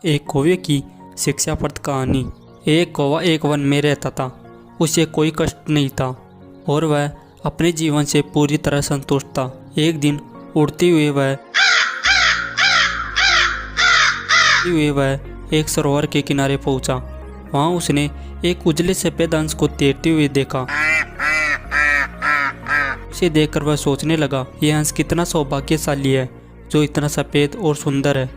एक कौवे की शिक्षाप्रद कहानी। एक कौवा एक वन में रहता था। उसे कोई कष्ट नहीं था और वह अपने जीवन से पूरी तरह संतुष्ट था। एक दिन उड़ते हुए वह एक सरोवर के किनारे पहुंचा। वहां उसने एक उजले सफेद हंस को तैरते हुए देखा। उसे देखकर वह सोचने लगा, यह हंस कितना सौभाग्यशाली है जो इतना सफ़ेद और सुंदर है।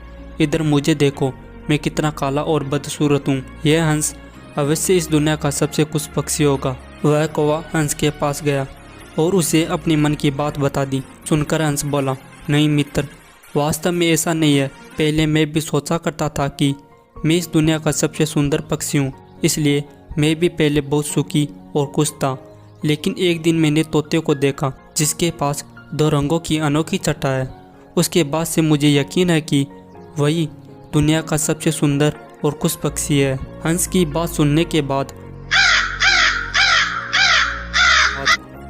इधर मुझे देखो, मैं कितना काला और बदसूरत हूँ। यह हंस अवश्य इस दुनिया का सबसे खुश पक्षी होगा। वह कौवा हंस के पास गया और उसे अपने मन की बात बता दी। सुनकर हंस बोला, नहीं मित्र, वास्तव में ऐसा नहीं है। पहले मैं भी सोचा करता था कि मैं इस दुनिया का सबसे सुंदर पक्षी हूँ, इसलिए मैं भी पहले बहुत सुखी और खुश था। लेकिन एक दिन मैंने तोते को देखा जिसके पास 2 रंगों की अनोखी छटा है। उसके बाद से मुझे यकीन है कि वही दुनिया का सबसे सुंदर और खुश पक्षी है। हंस की बात सुनने के बाद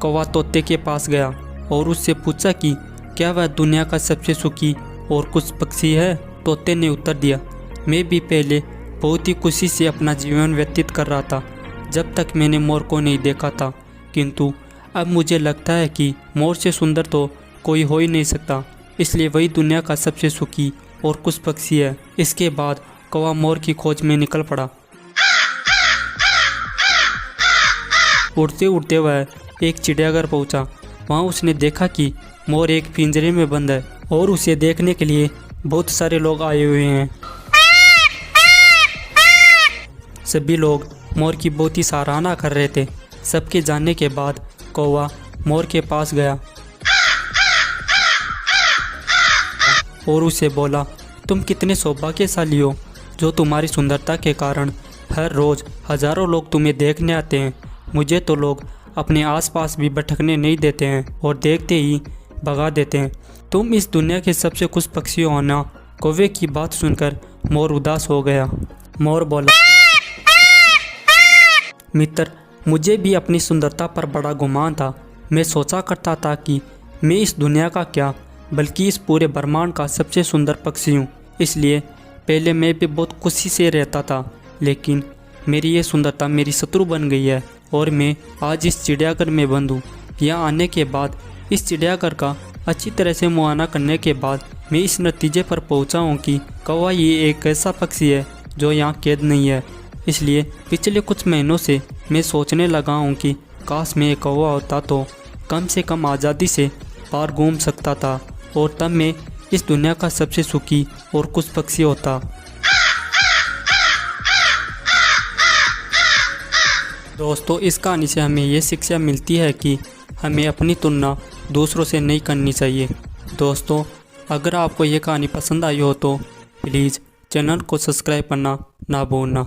कौवा तोते के पास गया और उससे पूछा कि क्या वह दुनिया का सबसे सुखी और खुश पक्षी है। तोते ने उत्तर दिया, मैं भी पहले बहुत ही खुशी से अपना जीवन व्यतीत कर रहा था जब तक मैंने मोर को नहीं देखा था, किंतु अब मुझे लगता है कि मोर से सुंदर तो कोई हो ही नहीं सकता, इसलिए वही दुनिया का सबसे सुखी और खुश पक्षी है। इसके बाद कौवा मोर की खोज में निकल पड़ा। उड़ते उड़ते वह एक चिड़ियाघर पहुंचा। वहां उसने देखा कि मोर एक पिंजरे में बंद है और उसे देखने के लिए बहुत सारे लोग आए हुए हैं। सभी लोग मोर की बहुत ही सराहना कर रहे थे। सबके जाने के बाद कौवा मोर के पास गया और उसे बोला, तुम कितने सौभाग्यशाली हो जो तुम्हारी सुंदरता के कारण हर रोज़ हजारों लोग तुम्हें देखने आते हैं। मुझे तो लोग अपने आसपास भी भटकने नहीं देते हैं और देखते ही भगा देते हैं। तुम इस दुनिया के सबसे खुश पक्षी हो ना। कौवे की बात सुनकर मोर उदास हो गया। मोर बोला, मित्र, मुझे भी अपनी सुंदरता पर बड़ा गुमान था। मैं सोचा करता था कि मैं इस दुनिया का क्या बल्कि इस पूरे ब्रह्मांड का सबसे सुंदर पक्षी हूँ। इसलिए पहले मैं भी बहुत खुशी से रहता था, लेकिन मेरी ये सुंदरता मेरी शत्रु बन गई है और मैं आज इस चिड़ियाघर में बंद हूँ। यहाँ आने के बाद, इस चिड़ियाघर का अच्छी तरह से मुआयना करने के बाद मैं इस नतीजे पर पहुँचा हूँ कि कौवा ये एक ऐसा पक्षी है जो यहाँ कैद नहीं है। इसलिए पिछले कुछ महीनों से मैं सोचने लगा हूँ कि काश मैं एक कौवा होता तो कम से कम आज़ादी से बाहर घूम सकता था और तब मैं इस दुनिया का सबसे सुखी और खुश पक्षी होता। दोस्तों, इस कहानी से हमें ये शिक्षा मिलती है कि हमें अपनी तुलना दूसरों से नहीं करनी चाहिए। दोस्तों, अगर आपको ये कहानी पसंद आई हो तो प्लीज़ चैनल को सब्सक्राइब करना ना भूलना।